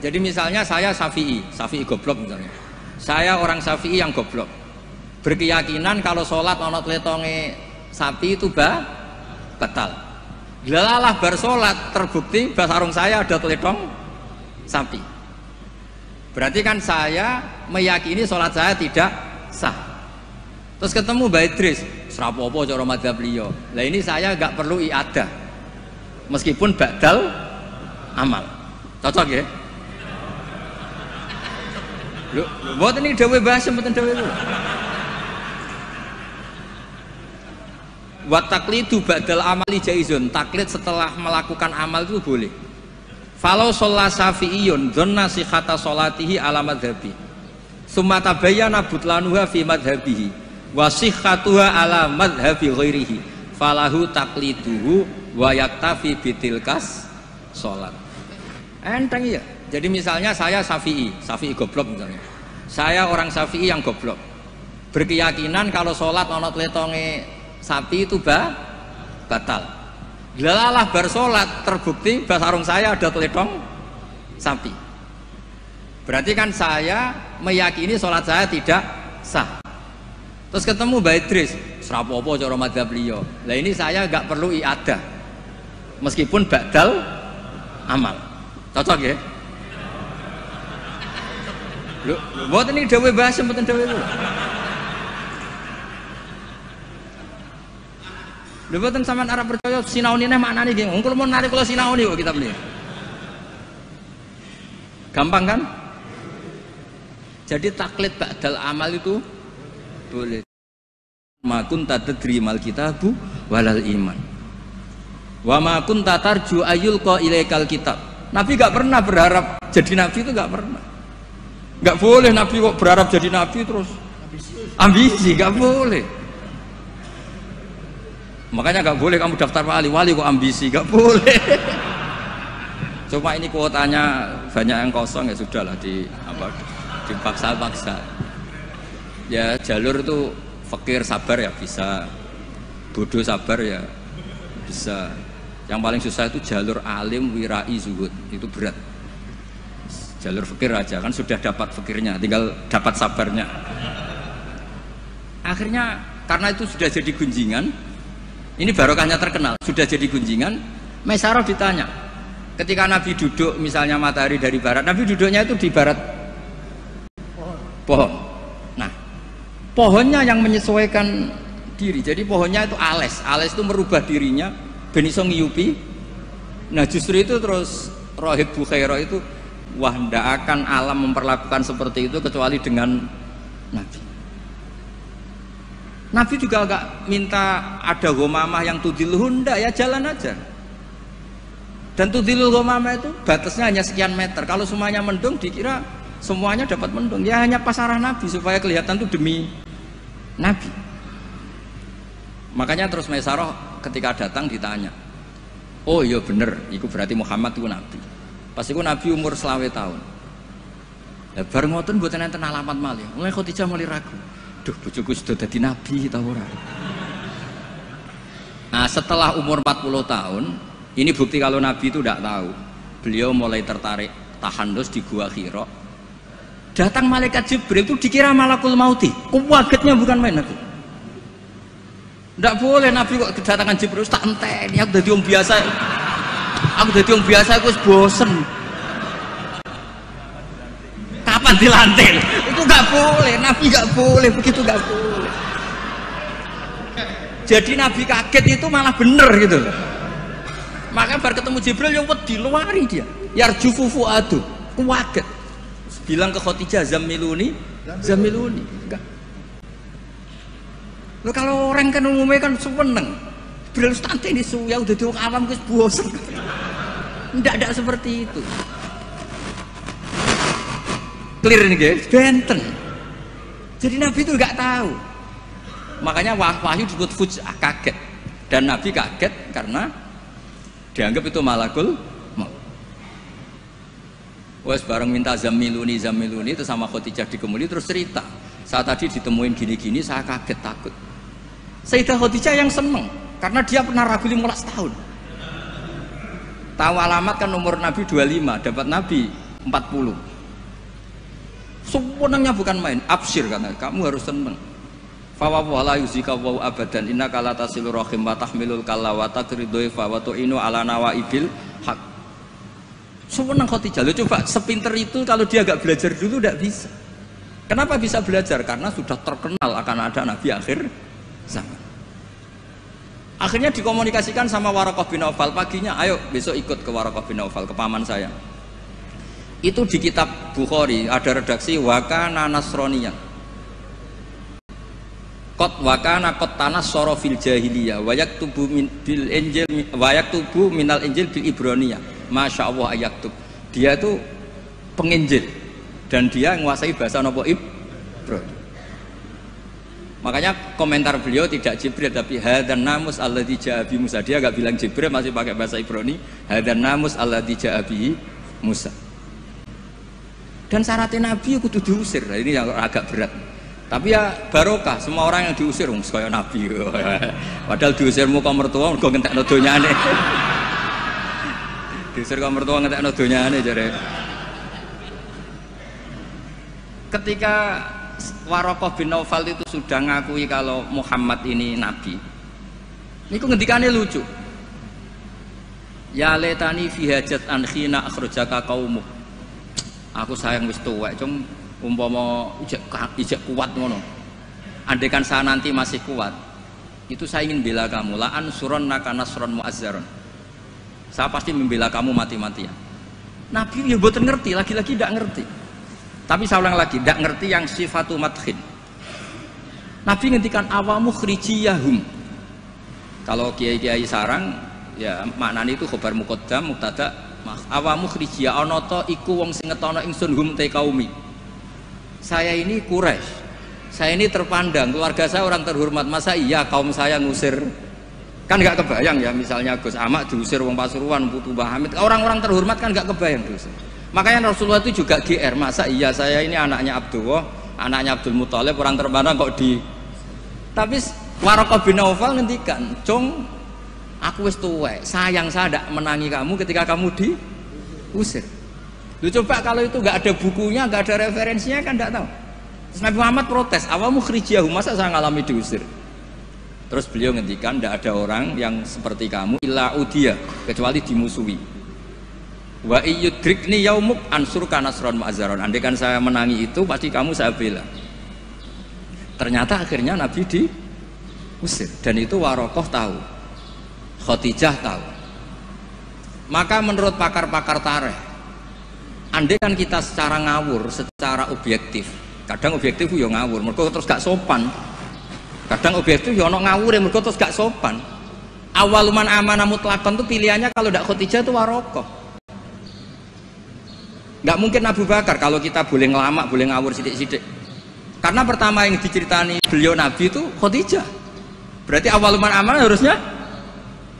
Jadi misalnya saya Syafi'i goblok misalnya. Saya orang Syafi'i yang goblok. Berkeyakinan kalau sholat ono tletonge sapi itu batal. Lalah bar sholat terbukti basarung saya ada teletong sapi. Berarti kan saya meyakini sholat saya tidak sah. Terus ketemu Mbak Idris, serapopo cara madzhab beliau. Lah ini saya nggak perlu iadah, meskipun badal amal. Cocok ya? Lho, buat ini dawe bahasa mboten dawe itu. Wa taqlidu ba'dal amali jaizun. Taklid setelah melakukan amal itu boleh. Falau sholla syafi'iyun dhanna sihhata sholatihi ala madhabi. Summa tabayyana butlanuha fi madhabihi wa sihhatuha ala madhabi ghairihi. Falahu taqliduhu wa yaktafi bitilkas sholat. Enteng ya. Jadi misalnya saya Syafi'i goblok misalnya. Saya orang Syafi'i yang goblok. Berkeyakinan kalau sholat ono tletonge sapi itu batal. Lalah bar sholat terbukti basarung saya ada teletong sapi. Berarti kan saya meyakini sholat saya tidak sah. Terus ketemu Mbak Idris, serapopo cara madzhab beliau. Lah ini saya nggak perlu iadah, meskipun badal amal. Cocok ya? Lho, buat ini dawe bahasa mboten dawe itu. Lho mboten sampean arep percaya sinaune neh maknane nggih. Wong kula mun narik kula sinaune kok kitab ini. Gampang kan? Jadi taklid ba'dal amal itu boleh. Ma kunta tadri mal kitabu walal iman. Wa ma kunta tarju ayyulqa ilaikal kitab. Nabi gak pernah berharap jadi nabi, itu gak pernah. Gak boleh nabi kok berharap jadi nabi terus ambisi, gak boleh. Makanya gak boleh kamu daftar wali kok ambisi, gak boleh. Cuma ini kuotanya banyak yang kosong, ya sudahlah dipaksa-paksa. Ya jalur itu fakir sabar ya bisa, bodoh sabar ya bisa. Yang paling susah itu jalur alim wirai zuhud, itu berat. Jalur fikir aja kan sudah dapat fikirnya, tinggal dapat sabarnya. Akhirnya karena itu sudah jadi gunjingan, ini barokahnya terkenal, sudah jadi gunjingan. Maisarah ditanya, ketika Nabi duduk misalnya matahari dari barat, Nabi duduknya itu di barat pohon. Nah, pohonnya yang menyesuaikan diri. Jadi pohonnya itu ales itu merubah dirinya ben iso ngiyupi. Nah justru itu terus Rohib Bukhairah itu, wah ndak akan alam memperlakukan seperti itu kecuali dengan Nabi. Nabi juga agak minta ada ghamamah yang tudilhun, ndak, ya jalan aja. Dan tudilul ghamamah itu batasnya hanya sekian meter. Kalau semuanya mendung dikira semuanya dapat mendung. Ya hanya pas arah Nabi supaya kelihatan itu demi Nabi. Makanya terus Maisarah ketika datang ditanya, oh iya bener, itu berarti Muhammad itu Nabi. Pas itu Nabi umur 20 tahun. Lah bar ngoten mboten enten alamat malih. Mulai Khadijah mulai ragu. Duh, bojoku sudah jadi nabi ta ora. Nah, setelah umur 40 tahun, ini bukti kalau Nabi itu tidak tahu. Beliau mulai tertarik tahandus di Gua Hira. Datang malaikat Jibril itu dikira malakul mauti. Kagetnya bukan main itu. Tidak boleh Nabi kok kedatangan Jibril tak enteni, aku jadi orang biasa. Aku bosen. Kapan dilantik? Itu nggak boleh, Nabi nggak boleh, begitu nggak boleh. Jadi Nabi kaget itu malah bener gitu. Maka baru ketemu Jibril yang wedi luari dia. Yarjufu fuadu, kaget. Bilang ke Khadijah zamiluni. Enggak. Loh, kalau orang kan umumnya kan seneng. Jibril santai di suya udah diwong awam wis bosen. Enggak seperti itu. Clear nih guys, benten. Jadi Nabi itu nggak tahu. Makanya wahyu disebut fuj'ah, kaget. Dan Nabi kaget karena dianggap itu malakul maut. Wes bareng minta zamiluni itu sama Khadijah dikemuli terus cerita. Saat tadi ditemuin gini-gini saya kaget takut. Sayyidah Khadijah yang seneng karena dia pernah ragu 15 tahun. Tahu alamat kan umur Nabi 25, dapat Nabi 40. Sebenarnya bukan main, absyir karena kamu harus senang. Fa wala yuzika wa abadan innaka la tasilur rahim wa tahmilul kalla wa taqridu fa wa tu'inu ala nawaibil haq. Sebenarnya Khadijah, lo coba sepinter itu kalau dia agak belajar dulu tidak bisa. Kenapa bisa belajar? Karena sudah terkenal akan ada Nabi akhir zaman. Akhirnya dikomunikasikan sama Waraqah bin Naufal, paginya ayo besok ikut ke Waraqah bin Naufal, ke paman saya. Itu di kitab Bukhari ada redaksi wakana nasroniyan kot wakana kot tanas sorofil jahiliyah wayak tubuh bil injil wayak tubuh minal injil bil ibroniyah. Masya Allah ayaktub, dia itu penginjil dan dia menguasai bahasa nopo Ibrani. Makanya komentar beliau tidak Jibril tapi hadan namus alladzi ja'a bi Musa. Dia agak bilang Jibril, masih pakai bahasa Ibrani, hadan namus alladzi ja'a bi Musa. Dan syaratnya Nabi kudu diusir. Nah, ini yang agak berat. Tapi ya barokah, semua orang yang diusir kaya Nabi. Padahal diusirmu kok mertua kok ngentekno donyane. Diusir kok mertua ngentekno donyane jare. Ketika Waraqah bin Naufal itu sudah ngakui kalau Muhammad ini nabi. Ini ngendikane lucu. Ya letani fi hajat an khina akhrajaka qaumuk. Aku sayang wis tuwek, cung umpama ijek kuat ngono. Andaikan saya nanti masih kuat, itu saya ingin bela kamu. La ansurannaka nasron mu'azzaron. Saya pasti membela kamu mati-matian. Nabi ya mboten ngerti, lagi-lagi tidak ngerti. Tapi saya ulang lagi, tidak ngerti yang sifatu madkhin. Nabi ngendikan awamu khrijiyahum. Kalau kiai-kiai sarang, ya maknanya itu khobar muqaddam, mubtada, awamu khrijiyah ana ta iku wong sing ngetono ingsun hum te kaumi. Saya ini Quraisy. Saya ini terpandang, keluarga saya orang terhormat. Masa iya kaum saya ngusir? Kan nggak kebayang ya, misalnya Gus Ahmad diusir wong Pasuruan, Putu Mbah Hamid. Orang-orang terhormat kan nggak kebayang diusir. Makanya Rasulullah itu juga GR, masa iya saya ini anaknya Abdullah, anaknya Abdul Muthalib, orang terpandang kok di. Tapi Waraqah bin Naufal ngendikan, "Cung, aku wis tuwek, sayang saya tidak menangi kamu ketika kamu diusir." Lu coba kalau itu nggak ada bukunya, nggak ada referensinya kan nggak tahu. Terus Nabi Muhammad protes, awamu khrijiyahum, masa saya ngalami diusir? Terus beliau ngendikan, tidak ada orang yang seperti kamu illa udiya, kecuali dimusuhi. Wa iyyudrikni yaumuk ansurka nasron mu'azzaron. Andaikan saya menangi itu pasti kamu saya bela. Ternyata akhirnya Nabi diusir dan itu Waraqah tahu, Khadijah tahu. Maka menurut pakar-pakar tarikh, andaikan kita secara ngawur, secara objektif, kadang objektif yo ngawur, mergo terus gak sopan. Kadang objektif yo ono ngawur, mergo terus gak sopan. Awaluman amanah mutlaqan itu pilihannya kalau ndak Khadijah itu Waraqah. Nggak mungkin Abu Bakar kalau kita boleh ngelamak, boleh ngawur sidik-sidik. Karena pertama yang diceritani beliau Nabi itu Khadijah. Berarti awaluman amanah harusnya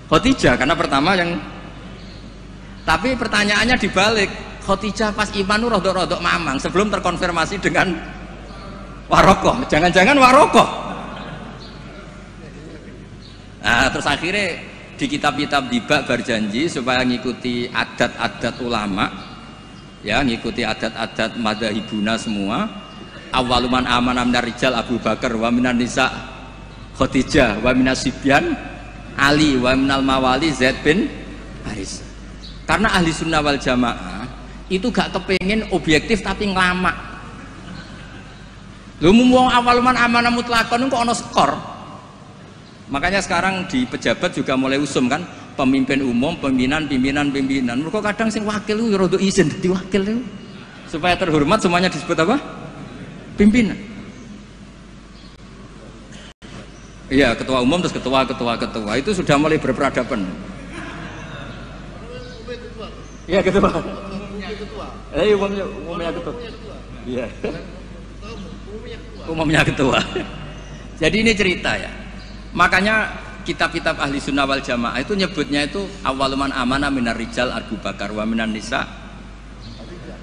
Khadijah karena pertama yang. Tapi pertanyaannya dibalik, Khadijah pas iman itu rodok-rodok mamang sebelum terkonfirmasi dengan Waraqah. Jangan-jangan Waraqah. Nah, terus akhirnya di kitab-kitab dibak berjanji supaya ngikuti adat-adat ulama. Ya, ngikuti adat-adat madzhabuna semua. Awaluman amanah minar rijal Abu Bakar wa minan nisa Khadijah wa minas sibyan Ali wa minal mawali Zaid bin Haris. Karena ahli sunnah wal jamaah itu gak kepengen objektif tapi ngelamak. Lu mau awaluman amanah mutlaqan kok ono skor. Makanya sekarang di pejabat juga mulai usum kan, pemimpin umum, pimpinan. Mereka kadang sing wakil itu rada izin dadi wakil itu. Supaya terhormat semuanya disebut apa? Pimpinan. Iya, ketua umum terus ketua itu sudah mulai berperadaban. Iya, ketua. Umumnya ketua. Iya. Umumnya ketua. Jadi ini cerita ya. Makanya kitab-kitab ahli sunnah wal jamaah itu nyebutnya itu awaluman amanah minar rijal Abu Bakar wa minan nisa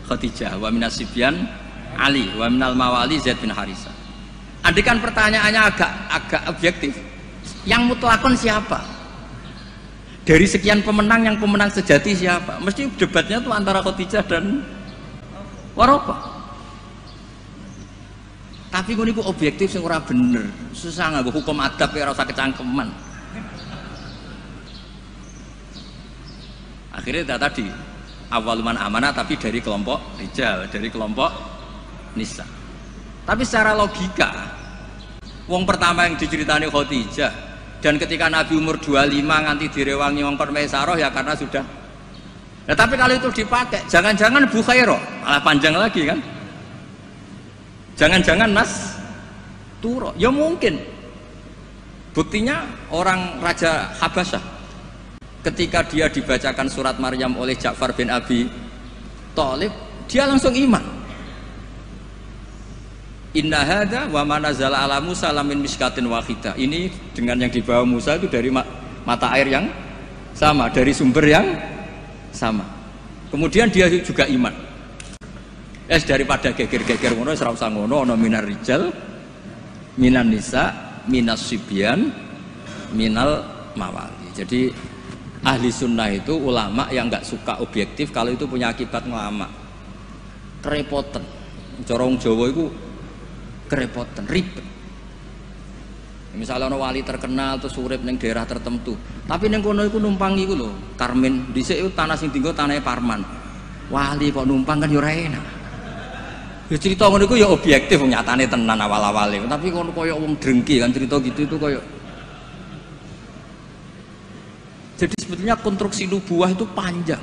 Khadijah wa minas sibyan Ali wa minal mawali Zaid bin Harisah. Andaikan pertanyaannya agak objektif, yang mutlakon siapa? Dari sekian pemenang yang pemenang sejati siapa? Mesti debatnya tuh antara Khadijah dan Waropa. Tapi ngono iku objektif sing ora bener. Susah nganggo hukum adab ya ora usah kecangkeman. Akhirnya tadi awaluman amanah tapi dari kelompok rijal, dari kelompok nisa. Tapi secara logika, wong pertama yang diceritani Khadijah dan ketika Nabi umur 25 nganti direwangi wong Maisarah ya karena sudah. Nah, tapi kalau itu dipakai, jangan-jangan Bukhairah malah panjang lagi kan? Jangan-jangan Nas Turo, ya mungkin. Buktinya orang Raja Habasyah ketika dia dibacakan surat Maryam oleh Ja'far bin Abi Thalib, dia langsung iman. Inna hadza wa ma nazala ala Musa lamin miskatin wahidah. Ini dengan yang dibawa Musa itu dari mata air yang sama, dari sumber yang sama. Kemudian dia juga iman. Daripada geger-geger ngono ora usah ngono, ana minar rijal, minan nisa, minas sibyan, minal mawali. Jadi ahli sunnah itu ulama yang nggak suka objektif kalau itu punya akibat ngelama. Kerepotan. Cara wong Jawa itu kerepotan, ribet. Misalnya ono wali terkenal terus urip ning daerah tertentu, tapi ning kono iku numpang iku lho, Karmen dhisik tanah sing dienggo tanahe Parman. Wali kok numpang kan ya ora enak. Ya cerita ngono iku ya objektif nyatane tenan awal-awale, tapi kono koyo wong drengki kan cerita gitu itu koyo. Jadi sebetulnya konstruksi nubuah itu panjang.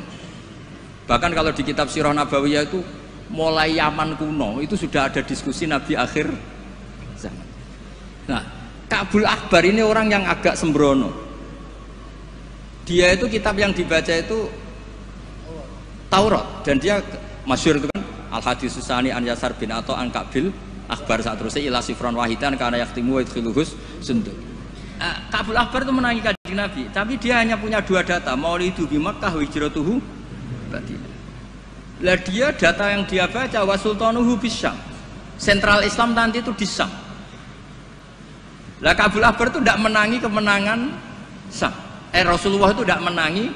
Bahkan kalau di kitab Sirah Nabawiyah itu mulai Yaman kuno itu sudah ada diskusi Nabi akhir zaman. Nah, Ka'bul Akbar ini orang yang agak sembrono. Dia itu kitab yang dibaca itu Taurat dan dia masyhur itu kan Al-Hadis Susani an Yasar bin Atha an Ka'bil Akbar saat terusnya ila sifron wahidan karena yaktimu wa idkhiluhus sunduk. Ka'bul Akbar itu menangi Kanjeng Nabi, tapi dia hanya punya dua data, maulidu bi Makkah wa hijratuhu Madinah. Lah dia data yang dia baca wa sultanuhu bisyam. Sentral Islam nanti itu di Syam. Lah Ka'bul Akbar itu tidak menangi kemenangan Syam. Rasulullah itu tidak menangi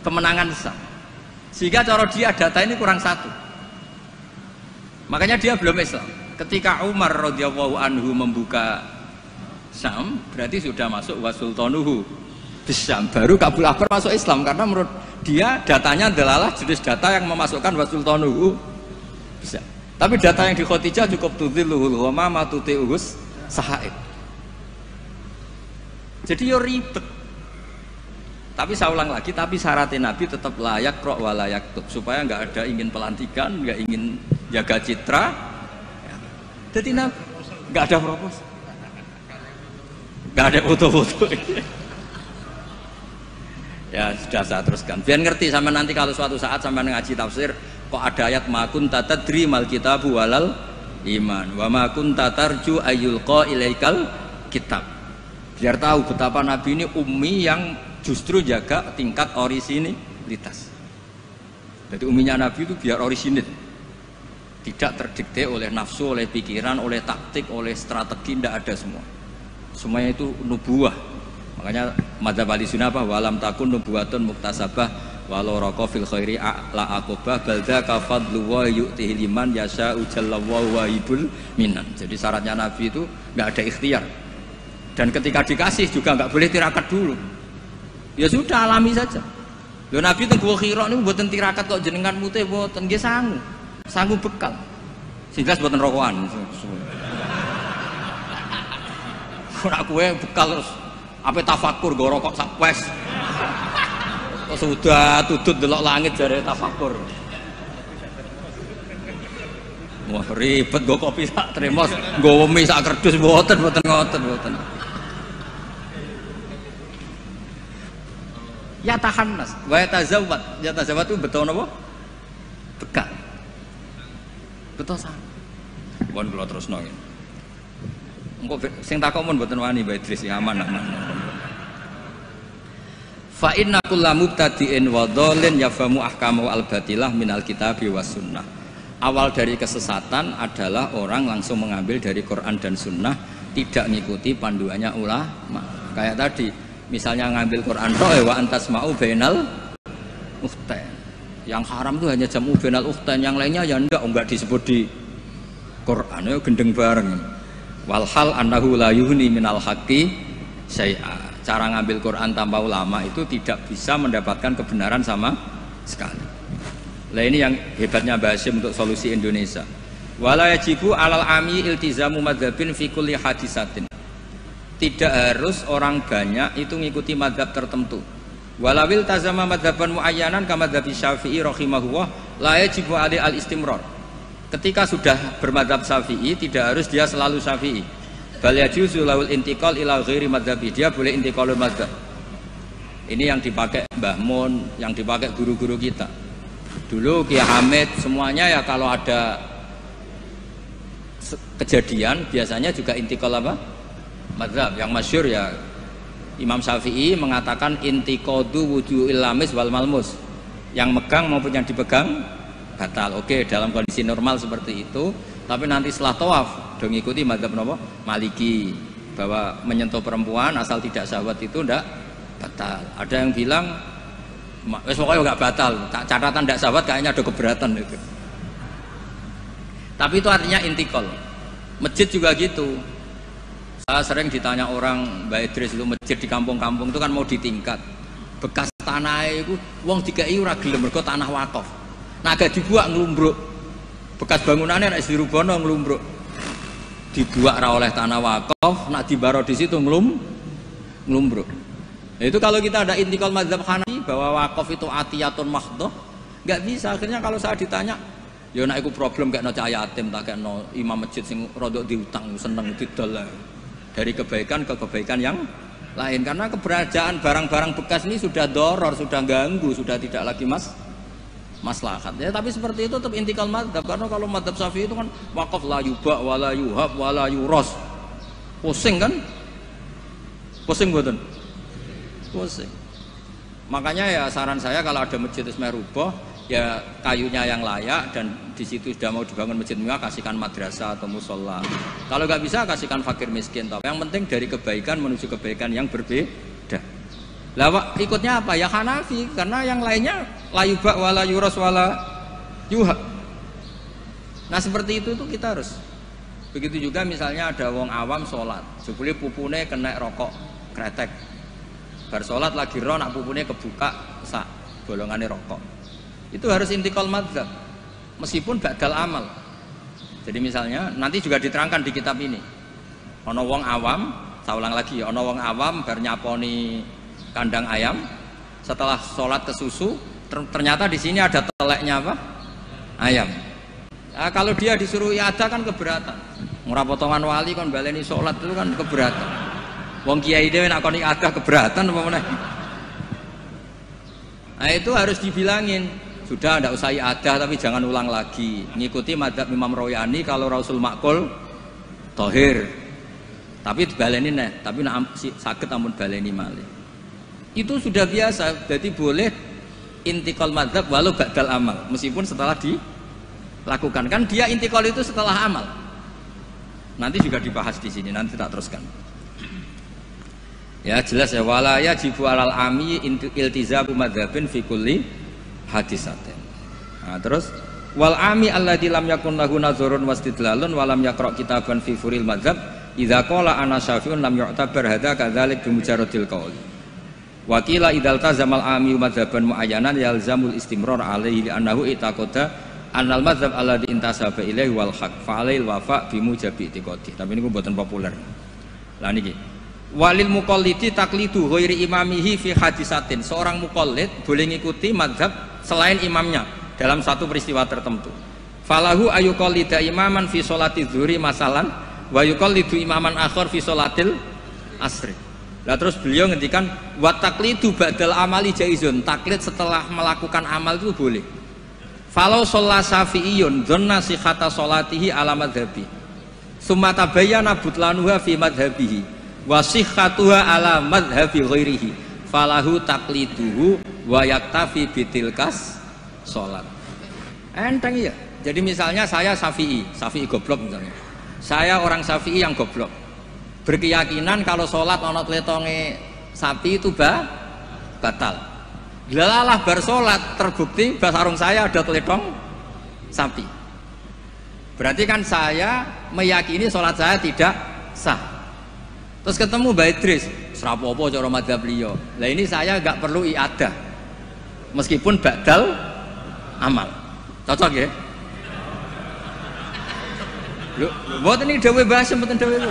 kemenangan Syam. Sehingga cara dia data ini kurang satu. Makanya dia belum Islam. Ketika Umar radhiyallahu anhu membuka Syam, berarti sudah masuk wa sultanuhu bisyam. Baru Ka'bul Akbar masuk Islam karena menurut dia datanya adalah jenis data yang memasukkan wa sultanuhu bisyam. Tapi data yang di Khadijah cukup tudhilluhul ghamama tuti'uhus sahaib. Jadi yo ribet. Tapi saya ulang lagi, tapi syaratnya Nabi tetap layak rok wa layak tub, supaya nggak ada ingin pelantikan, nggak ingin jaga citra. Jadi Nabi nggak ada propos, nggak ada foto-foto. Ya sudah saya teruskan. Biar ngerti sama nanti kalau suatu saat sama ngaji tafsir, kok ada ayat makun tatadri mal kitabu walal iman, wa makun tatarju ayyulqa ilaikal kitab. Biar tahu betapa Nabi ini ummi yang justru jaga tingkat orisinilitas. Jadi uminya Nabi itu biar orisinil, tidak terdikte oleh nafsu, oleh pikiran, oleh taktik, oleh strategi, tidak ada semua. Semuanya itu nubuah. Makanya madzhab ahli sunnah apa? Walam takun nubuwatun muktasabah walau raqa fil khairi la aqobah balda kafadlu wa yu'tihi liman yasha'u jallallahu wahibul minan. Jadi syaratnya Nabi itu nggak ada ikhtiar. Dan ketika dikasih juga nggak boleh tirakat dulu. Ya sudah alami saja. Lho Nabi teng Gua Hira niku mboten tirakat kok jenengan mute mboten nggih sangu. Sangu bekal. Sehingga mboten rokokan. Ora kowe bekal terus ape tafakur nggo rokok sak wes. Kok sudah tutut delok langit jare tafakur. Wah ribet nggo kopi sak tremos, nggo mie sak kerdus mboten ngoten. Ya tahannas, wa yatazawwad. Ya tazawwad itu betul napa? Bekal. Betul sana. Mohon kula terusno nggih. Engko sing takok mun mboten wani Mbak Idris aman. Fa inna kullu mubtadi'in wa dhalin yafamu ahkamu al-batilah minal kitabi was sunnah. Awal dari kesesatan adalah orang langsung mengambil dari Quran dan sunnah, tidak mengikuti panduannya ulama. Kayak tadi misalnya ngambil Quran roh wa antas mau bainal muhtain. Yang haram itu hanya jamu bainal ukhtain, yang lainnya ya enggak disebut di Quran, ya gendeng bareng. Walhal annahu la yuhni minal haqqi syai'a. Cara ngambil Quran tanpa ulama itu tidak bisa mendapatkan kebenaran sama sekali. Nah ini yang hebatnya Mbah Hasyim untuk solusi Indonesia. Wala yajibu alal ami iltizamu madzhabin fi kulli hadisatin. Tidak harus orang banyak itu ngikuti madzhab tertentu. Walawil tazama madzhaban muayyanan kama madzhabi Syafi'i rahimahullah la yajibu alai al-istimrar. Ketika sudah bermadzhab Syafi'i tidak harus dia selalu Syafi'i. Bal yajuzu lahul intiqal ila ghairi madzhabi. Dia boleh intiqalul madzhab. Ini yang dipakai Mbah Mun, yang dipakai guru-guru kita. Dulu Kiai Hamid semuanya ya kalau ada kejadian biasanya juga intiqal apa? Madzhab. Yang masyhur ya Imam Syafi'i mengatakan intiqadu wujuhil lamis wal malmus. Yang megang maupun yang dipegang batal. Oke, dalam kondisi normal seperti itu, tapi nanti setelah tawaf dong ikuti madzhab napa? Maliki, bahwa menyentuh perempuan asal tidak syahwat itu ndak batal. Ada yang bilang wes pokoknya enggak batal, catatan ndak syahwat kayaknya ada keberatan itu. Tapi itu artinya intikal. Masjid juga gitu. Saya sering ditanya orang, Mbak Idris itu masjid di kampung-kampung itu kan mau ditingkat. Bekas tanah itu wong dikai ora gelem mergo tanah wakaf. Nah agak dibuat ngelumbruk. Bekas bangunannya nek dirubono ngelumbruk. Dibuat ra oleh tanah wakaf, nak dibaro di situ ngelumbruk. Nah, itu kalau kita ada intikal mazhab Hanafi bahwa wakaf itu atiyatun mahdhah, enggak bisa. Akhirnya kalau saya ditanya, ya nek iku problem kayak no cahaya yatim tak kayak no imam masjid sing rodok diutang seneng didol dari kebaikan ke kebaikan yang lain, karena keberadaan barang-barang bekas ini sudah doror, sudah ganggu, sudah tidak lagi maslahat ya. Tapi seperti itu tetap intikal madzhab, karena kalau madzhab Syafi'i itu kan wakaf la yuba wala yuhab wala yuros. Pusing kan? Pusing mboten? Pusing. Makanya ya saran saya kalau ada masjid Ismairubah ya kayunya yang layak, dan di situ sudah mau dibangun masjid mewah, kasihkan madrasah atau musola. Kalau nggak bisa kasihkan fakir miskin. Tapi yang penting dari kebaikan menuju kebaikan yang berbeda. Lah ikutnya apa? Ya Hanafi, karena yang lainnya layuba wala yuros wala yuha. Nah seperti itu tuh kita harus. Begitu juga misalnya ada wong awam sholat, jebule pupune kena rokok kretek. Bar sholat lagi ro nak pupune kebuka sak bolongane rokok. Itu harus intikal madzhab meskipun ba'dal amal. Jadi misalnya nanti juga diterangkan di kitab ini, ono wong awam, saya ulang lagi, ono wong awam bar nyaponi kandang ayam, setelah sholat ke susu ternyata di sini ada teleknya apa? Ayam. Nah, kalau dia disuruh iada kan keberatan. Murah potongan wali kan baleni sholat itu kan keberatan. Wong kiai dhewe nak kon iada keberatan apa meneh. Nah itu harus dibilangin. Sudah tidak usah iadah, tapi jangan ulang lagi. Ngikuti madzhab Imam Royani kalau Rasul makul tohir. Tapi baleni nih, tapi sakit ampun baleni malih. Itu sudah biasa. Jadi boleh intikal madzhab walau ba'dal amal, meskipun setelah dilakukan. Kan dia intikal itu setelah amal. Nanti juga dibahas di sini. Nanti tak teruskan. Ya jelas ya, wala yajibu alal ami iltizamu madzhabin fi kulli hadisatin. Nah, terus wal ami alladzi lam yakun lahu nazarun wastidlalun wa lam yaqra kitaban fi furil madzhab idza qala ana syafi'un lam yu'tabar hadza kadzalik bi mujarradil qaul. Wa qila idzal tazamal ami madzhaban muayyanan yalzamul istimrar alaihi li annahu itaqada annal madzhab alladzi intasaba ilaihi wal haq fa alail wafa bi mujabi itiqadi. Tapi niku mboten populer. Lah niki walil muqallidi taqlidu ghairi imamihi fi hadisatin. Seorang muqallid boleh ngikuti mazhab selain imamnya dalam satu peristiwa tertentu. Falahu ayuqallida imaman fi sholati dzuhri masalan wa yuqallidu imaman akhar fi sholatil asri. Lah terus beliau ngendikan wa taqlidu ba'dal amali jaizun. Taklid setelah melakukan amal itu boleh. Falau sholla syafi'iyun dhanna sihhata sholatihi ala madhabi summa tabayyana butlanuha fi madhabihi wa sihhatuha ala madhabi ghairihi falahu taqliduhu wa yaktafi bitilkas sholat. Enteng ya. Jadi misalnya saya Syafi'i goblok misalnya. Saya orang Syafi'i yang goblok. Berkeyakinan kalau sholat ana tletonge sapi itu batal. Delalah bar sholat terbukti sarung saya ada teledong sapi. Berarti kan saya meyakini sholat saya tidak sah. Terus ketemu Mbak Idris, serapopo cara madzhab beliau. Lah ini saya nggak perlu iadah, meskipun badal amal. Cocok ya? Lho, buat ini dewe bahasa, buatan dewe itu.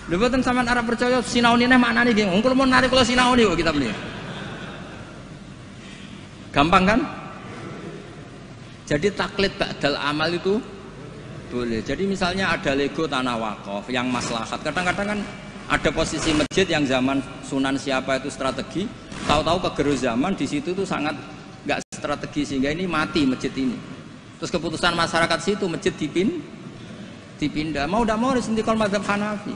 Lho, buatan sampean Arab percaya sinau ini maknanya gini. Ungkul mau narik kalau sinau ini kok kita beli. Gampang kan? Jadi taklid badal amal itu boleh. Jadi misalnya ada Lego tanah wakaf yang maslahat. Kadang-kadang kan ada posisi masjid yang zaman Sunan siapa itu strategi. Tahu-tahu kegeru zaman di situ tuh sangat nggak strategi sehingga ini mati masjid ini. Terus keputusan masyarakat situ masjid dipindah. Mau tidak mau disentikal mazhab Hanafi.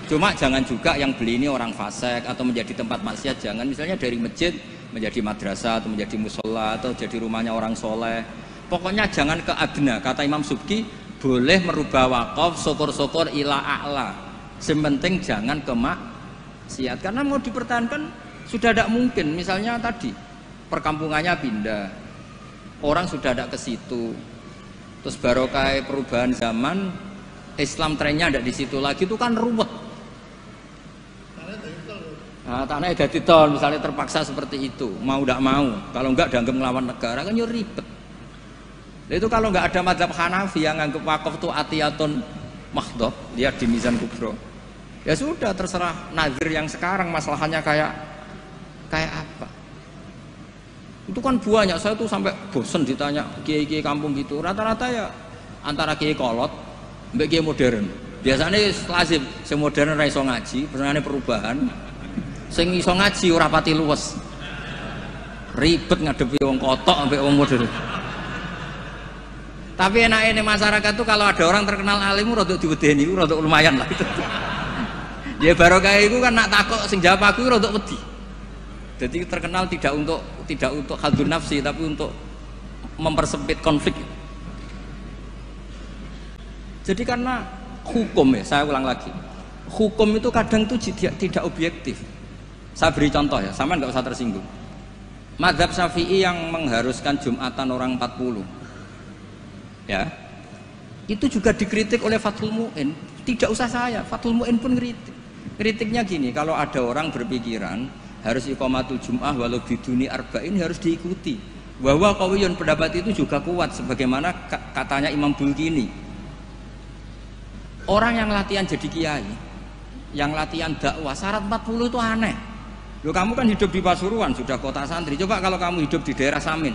Cuma jangan juga yang beli ini orang fasik atau menjadi tempat maksiat. Jangan, misalnya dari masjid menjadi madrasah atau menjadi musola atau jadi rumahnya orang soleh. Pokoknya jangan ke adna. Kata Imam Subki boleh merubah wakaf syukur-syukur ila a'la. Sementing jangan ke maksiat. Karena mau dipertahankan sudah tidak mungkin. Misalnya tadi perkampungannya pindah, orang sudah ada ke situ. Terus barokah perubahan zaman, Islam trennya ada di situ lagi, itu kan ruwet. Nah, tanahnya jadi tol, misalnya terpaksa seperti itu, mau tidak mau. Kalau enggak dianggap melawan negara kan ya ribet. Nah, itu kalau enggak ada mazhab Hanafi yang anggap wakaf itu atiyatun mahdhah, lihat di Mizan Kubro. Ya sudah, terserah nazir yang sekarang masalahnya kayak apa. Itu kan banyak, saya tuh sampai bosen ditanya kiai-kiai kampung gitu. Rata-rata ya antara kiai kolot mbek kiai modern. Biasanya lazim sing modern ora iso ngaji, pesenane perubahan. Sing iso ngaji ora pati luwes. Ribet ngadepi wong kotok ambek wong modern. Tapi enaknya masyarakat tuh kalau ada orang terkenal alim rada diwedeni, rada lumayan lah itu. Ya barokah iku kan nak takok sing jawab aku rada wedi. Jadi terkenal tidak untuk hadun nafsi, tapi untuk mempersempit konflik. Jadi karena hukum ya, saya ulang lagi, hukum itu kadang itu tidak objektif. Saya beri contoh ya, sama nggak usah tersinggung. Mazhab Syafi'i yang mengharuskan Jumatan orang 40, ya, itu juga dikritik oleh Fathul Mu'in. Tidak usah saya, Fathul Mu'in pun kritik. Kritiknya gini, kalau ada orang berpikiran harus iqamatul jum'ah walau biduni arba'in harus diikuti. Bahwa qawiyun pendapat itu juga kuat sebagaimana katanya Imam Bulkini. Orang yang latihan jadi kiai, yang latihan dakwah syarat 40 itu aneh. Loh, kamu kan hidup di Pasuruan, sudah kota santri. Coba kalau kamu hidup di daerah Samin.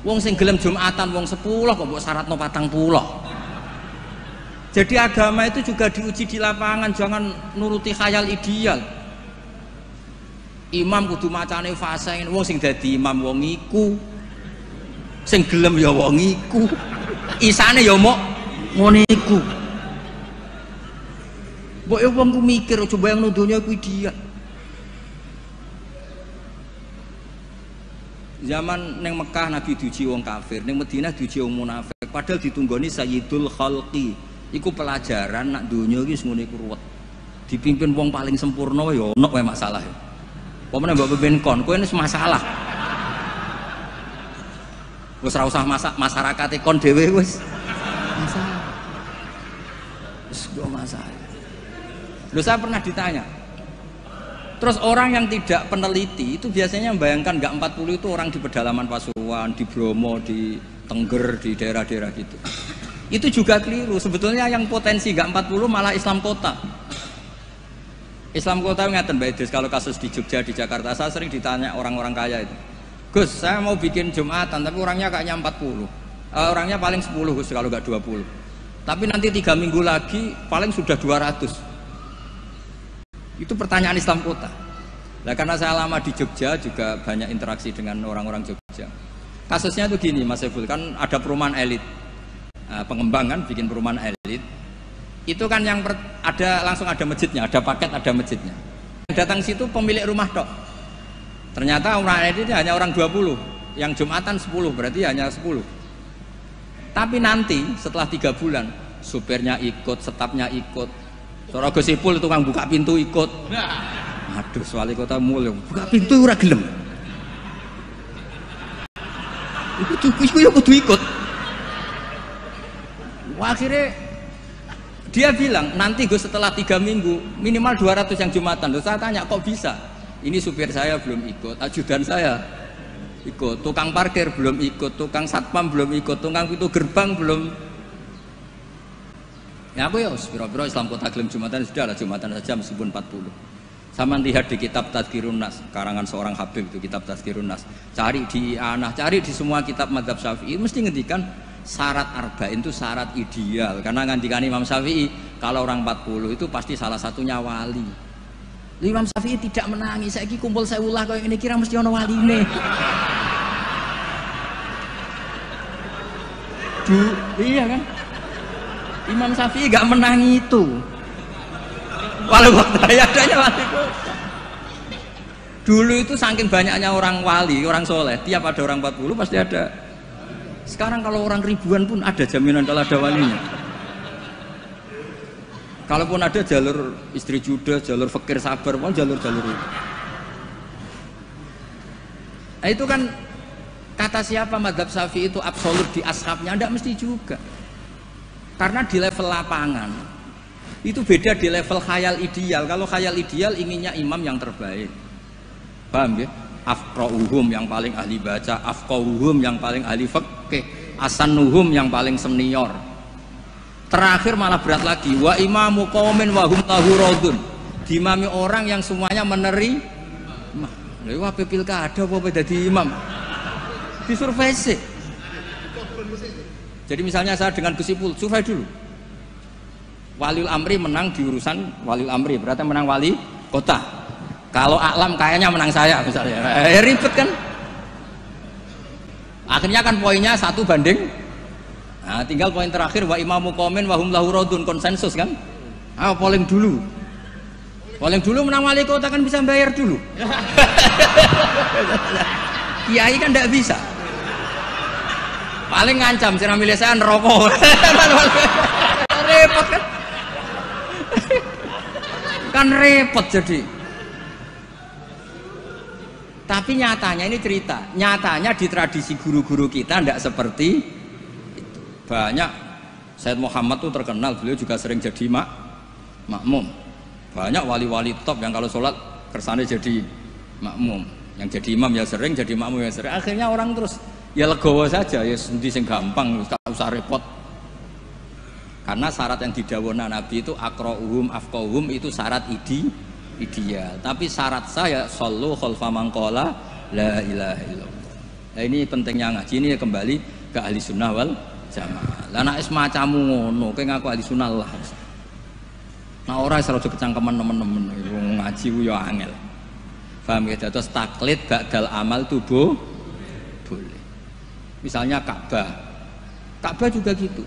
Wong sing gelem Jumatan wong 10 kok mbok syaratno 40. Jadi agama itu juga diuji di lapangan, jangan nuruti khayal ideal. Imam kudu macane fase, wong sing dadi imam wong iku, sing gelem ya wong iku, isane ya mok ngene iku. Mbok wong ku mikir coba yang nuduhnya ku ideal. Zaman neng Mekah Nabi diuji wong kafir, neng Madinah diuji wong munafik. Padahal ditunggoni Sayyidul Khalqi. Iku pelajaran nak dunia iki ngono iku ruwet. Dipimpin wong paling sempurna ya ono wae masalah. Pemene mbok pimpin kon, kowe wis masalah. Wis ora usah masyarakat kon dhewe wis masalah. Wis go masalah. Loh, saya pernah ditanya. Terus orang yang tidak peneliti itu biasanya membayangkan nggak 40 itu orang di pedalaman Pasuruan, di Bromo, di Tengger, di daerah-daerah gitu. Itu juga keliru. Sebetulnya yang potensi nggak 40 malah Islam kota. Islam kota ngeten Mbak Idris, kalau kasus di Jogja, di Jakarta, saya sering ditanya orang-orang kaya itu, Gus, saya mau bikin Jumatan, tapi orangnya kayaknya 40. Orangnya paling 10 Gus, kalau nggak 20. Tapi nanti 3 minggu lagi paling sudah 200. Itu pertanyaan Islam kota. Nah, karena saya lama di Jogja juga banyak interaksi dengan orang-orang Jogja. Kasusnya itu gini Mas Ebul, kan ada perumahan elit, pengembangan bikin perumahan elit. Itu kan yang langsung ada masjidnya, ada paket, ada masjidnya. Yang datang situ pemilik rumah tok. Ternyata orang elit ini hanya orang 20, yang Jumatan 10, berarti hanya 10. Tapi nanti setelah 3 bulan, supirnya ikut, stafnya ikut. Sora Gus Ipul tukang buka pintu ikut. Aduh, wali kota mulai buka pintu ora gelem. Iku ya kudu ikut. Wah, akhirnya dia bilang nanti gue setelah 3 minggu minimal 200 yang Jumatan. Terus saya tanya kok bisa? Ini supir saya belum ikut, ajudan saya ikut, tukang parkir belum ikut, tukang satpam belum ikut, tukang pintu gerbang belum. Ya aku ya biro-biro Islam Kota gelem Jumatan sudah lah Jumatan saja meskipun 40. Sama lihat di kitab Tadhkirun Nas karangan seorang Habib itu kitab Tadhkirun Nas, cari di Anah, cari di semua kitab mazhab Syafi'i mesti ngendikan syarat arba'in itu syarat ideal karena ngandikan Imam Syafi'i kalau orang 40 itu pasti salah satunya wali. Imam Syafi'i tidak menangis saiki kumpul saya ulah kau ini kira mesti ono waline. Iya kan? Imam Syafi'i gak menangi itu. Walau waktu adanya wali dulu itu saking banyaknya orang wali, orang soleh, tiap ada orang 40 pasti ada. Sekarang kalau orang ribuan pun ada jaminan kalau ada walinya. Kalaupun ada jalur istri juda, jalur fakir sabar, pun jalur-jalur itu. Nah, itu kan kata siapa mazhab Syafi'i itu absolut di ashabnya, tidak mesti juga. Karena di level lapangan itu beda di level khayal ideal. Kalau khayal ideal inginnya imam yang terbaik, paham ya? Afqahuhum yang paling ahli baca, afqahuhum yang paling ahli fikih, asanuhum yang paling senior. Terakhir malah berat lagi, wa imamu qaumin wa hum lahu radun. Dimami orang yang semuanya menerima. Lha iku ape pilkada apa dadi imam? Disurvei sih. Jadi misalnya saya dengan Gus Ipul, survei dulu. Waliul Amri menang di urusan Waliul Amri, berarti menang wali kota. Kalau Aklam kayaknya menang saya misalnya, ribet kan? Akhirnya kan poinnya 1 banding. Nah, tinggal poin terakhir wa imamu qaumin wa hum lahu radun, konsensus kan? Polling dulu. Polling dulu menang wali kota kan bisa bayar dulu. Kiai kan tidak bisa. Paling ngancam sira milih saya neraka. Repot kan? Kan repot jadi. Tapi nyatanya ini cerita, nyatanya di tradisi guru-guru kita tidak seperti itu. Banyak Said Muhammad tuh terkenal, beliau juga sering jadi makmum. Banyak wali-wali top yang kalau sholat kersane jadi makmum, yang jadi imam ya sering, jadi makmum ya sering. Akhirnya orang terus ya legowo saja, ya sendi sing gampang, gak usah repot. Karena syarat yang didhawuhna Nabi itu aqra'uhum afqahuhum itu syarat ideal. Tapi syarat saya shallu khalfa man qala la ilaha illallah. Nah, ini pentingnya ngaji ini kembali ke ahli sunnah wal jamaah. Lah nek semacammu ngono, kowe ngaku ahli sunnah lah. Nah ora iso kecangkeman temen-temen ngaji ku ya angel. Paham ya? Terus taklid ba'dal amal tubuh boleh. Misalnya Ka'bah juga gitu.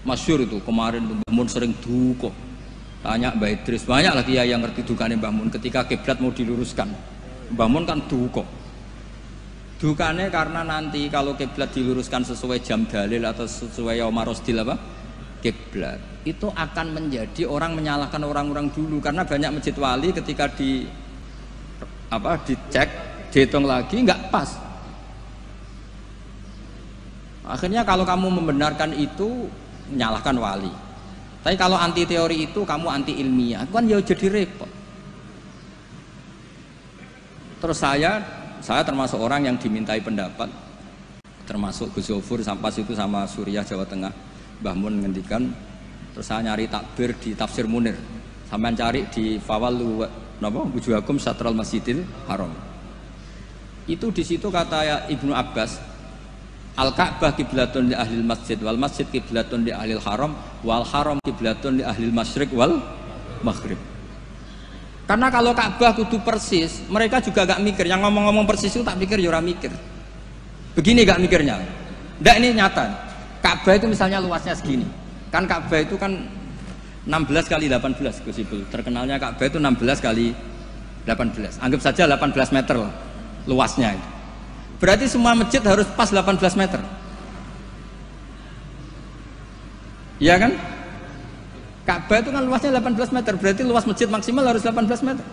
Masyhur itu kemarin Mbah Mun sering duka. Tanya Mbah Idris, banyak lagi ya yang ngerti dukane Mbah Mun ketika kiblat mau diluruskan. Mbah Mun kan duka. Dukane karena nanti kalau kiblat diluruskan sesuai jam dalil atau sesuai yaumar rosdil apa? Kiblat. Itu akan menjadi orang menyalahkan orang-orang dulu karena banyak masjid wali ketika dicek, dihitung lagi nggak pas. Akhirnya kalau kamu membenarkan itu menyalahkan wali. Tapi kalau anti teori itu kamu anti ilmiah, kan ya jadi repot. Terus saya termasuk orang yang dimintai pendapat, termasuk Gus Zofur sampai situ sama Suriah Jawa Tengah, Mbah Mun ngendikan. Terus saya nyari takbir di Tafsir Munir, sampean cari di Fawallu wujuhakum Satral Masjidil Haram. Itu di situ kata Ibnu Abbas, Al-Ka'bah kiblatun li ahlil masjid wal masjid kiblatun li ahlil haram wal haram kiblatun li ahlil masyriq wal maghrib. Karena kalau Ka'bah kudu persis, mereka juga gak mikir. Yang ngomong-ngomong persis itu tak pikir ya ora mikir. Begini gak mikirnya. Ndak, ini nyata. Ka'bah itu misalnya luasnya segini. Kan Ka'bah itu kan 16 kali 18 Gus Ibul. Terkenalnya Ka'bah itu 16 kali 18. Anggap saja 18 meter lah luasnya itu. Berarti semua masjid harus pas 18 meter. Iya kan? Ka'bah itu kan luasnya 18 meter, berarti luas masjid maksimal harus 18 meter.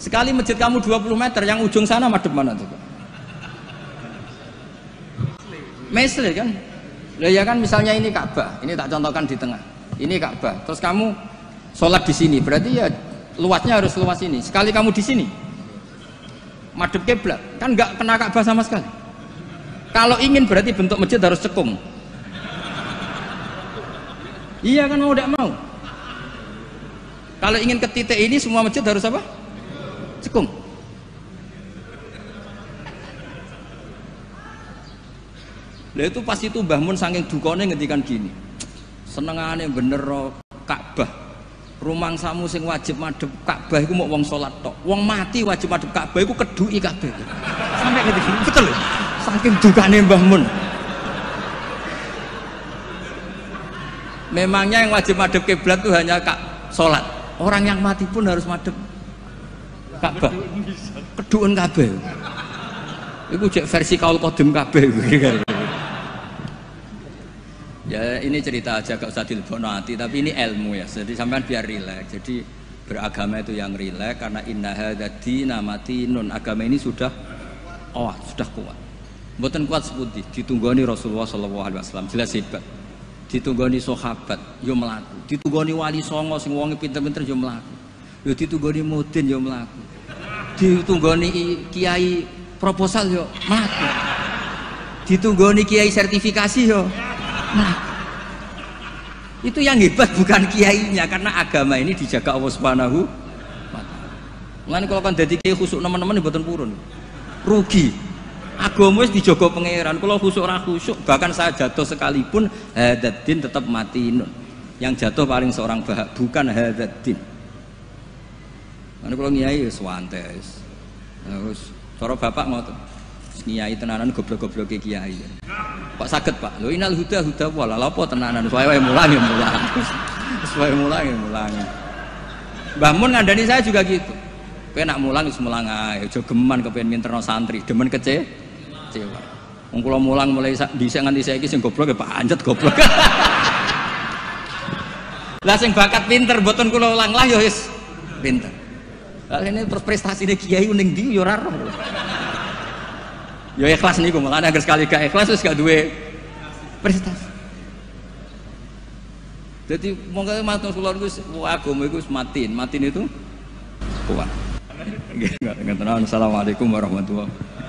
Sekali masjid kamu 20 meter, yang ujung sana madhep mana tuh? Mesle kan? Lah ya kan misalnya ini Ka'bah, ini tak contohkan di tengah. Ini Ka'bah. Terus kamu sholat di sini, berarti ya luasnya harus luas ini. Sekali kamu di sini, madhep kiblat, kan nggak kena Ka'bah sama sekali. Kalau ingin berarti bentuk masjid harus cekung. Iya kan mau tidak mau. Kalau ingin ke titik ini semua masjid harus apa? Cekung. Lah itu pas itu Mbah Mun saking dukane ngendikan gini. Senengane bener Ka'bah. Rumangsamu sing wajib madhep Ka'bah iku mok wong salat tok. Wong mati wajib madhep Ka'bah iku keduki kabeh. Sampai ngerti gini. Betul lho. Saking dukane Mbah Mun. Memangnya yang wajib madhep kiblat itu hanya salat. Orang yang mati pun harus madhep Ka'bah. Keduun kabeh. Iku cek versi kaul qadim kabeh. Ya ini cerita aja, gak usah dilebokno hati, tapi ini ilmu ya. Jadi sampean biar rileks. Jadi beragama itu yang rileks karena inna hadzina matinun. Agama ini sudah sudah kuat. Mboten kuat sepundi ditunggoni Rasulullah sallallahu alaihi wasallam jelas hebat. Ditunggoni sahabat yo mlaku. Ditunggoni wali songo sing wonge pinter-pinter yo mlaku. Yo ditunggoni mudin yo mlaku. Ditunggoni kiai proposal yo mlaku. Ditunggoni kiai sertifikasi yo mlaku. Itu yang hebat bukan kiainya, karena agama ini dijaga Allah Subhanahu wa taala. Mulane kalau kan dadi kiai khusuk teman-teman mboten purun. Rugi. Agama wis dijaga pangeran. Kalau khusuk ora khusuk, bahkan saya jatuh sekalipun hadzadzin tetap matinun. Yang jatuh paling seorang bahak, bukan hadzadzin. Mana kalau nyai wis wantes. Terus cara bapak ngoten. Nyai tenanan goblok-goblok kiai. Kok saged Pak? Lho inal huda wala lha apa tenanan wae mulang ya mulang. Wis wae mulang ya mulang. Mbah Mun ngandani saya juga gitu. Kowe nak mulang wis mulang ae, aja geman kepen minterno santri, demen kecewa. Wong kula mulang mulai dhisik nganti saiki sing goblok ya pancet goblok. Lah sing bakat pinter mboten kula ulang lah ya wis pinter. Lah ini terus prestasine kiai ning ndi ya ora roh. Ya ikhlas niku, makanya agar sekali gak ikhlas wis gak duwe prestasi. Jadi monggo matur kula niku agama iku matin itu kuat. Nggih, Assalamualaikum warahmatullahi wabarakatuh.